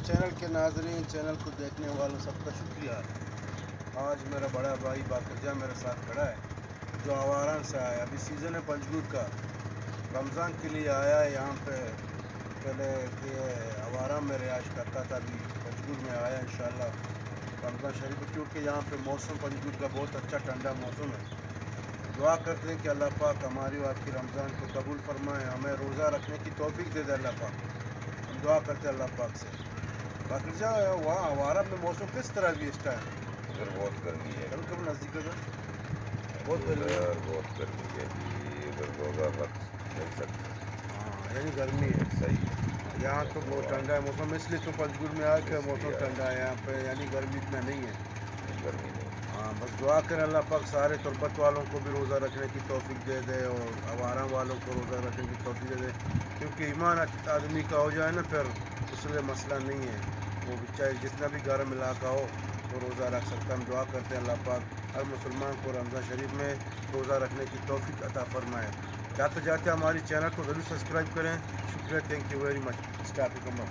Channel کے ناظرین، channel کو دیکھنے والوں سب کا شکریہ۔ آج میرا بڑا بھائی باقر جاں میرے ساتھ کھڑا ہے، جو آواران سے آیا۔ ابھی سیزن ہے پنجگور کا، رمضان کے لیے آیا ہے یہاں پہ۔ پہلے یہ آواران میں رہائش کرتا تھا، ابھی پنجگور میں آیا انشاءاللہ رمضان شریف، کیونکہ یہاں پہ موسم پنجگور کا بہت اچھا ٹھنڈا موسم ہے۔ دعا کرتے ہیں کہ اللہ پاک ہماری اور آپ کی رمضان کو قبول فرمائے، ہمیں روزہ رکھنے کی توفیق دے دے اللہ پاک۔ ہم دعا کرتے ہیں اللہ پاک سے۔ باقر جاں وہاں آوارہ میں موسم کس طرح بھی اس ٹائم؟ ادھر بہت گرمی ہے، کبھی نزدیک ادھر بہت گرمی ہے جی، ادھر روزہ رکھ نہیں سکتے۔ ہاں، یعنی گرمی ہے صحیح ہے، یہاں تو بہت ٹھنڈا ہے موسم، اس لیے تو پنجگور میں آ کے اس موسم لیے ٹھنڈا ہے یہاں پہ، یعنی گرمی اتنا نہیں ہے۔ گرمی نہیں۔ ہاں، بس دعا کریں اللہ پاک سارے تربت والوں کو بھی روزہ رکھنے کی توفیق دے دے، اور آوارہ والوں کو روزہ رکھنے کی توفیق دے دے، کیونکہ ایمان آدمی کا ہو جائے نا پھر اس لیے مسئلہ نہیں ہے، وہ چاہے جتنا بھی گرم علاقہ ہو وہ روزہ رکھ سکتا ہے۔ ہم دعا کرتے ہیں اللہ پاک ہر مسلمان کو رمضان شریف میں روزہ رکھنے کی توفیق عطا فرمائے۔ جاتے جاتے ہماری چینل کو ضرور سبسکرائب کریں۔ شکریہ، thank you very much. Stop come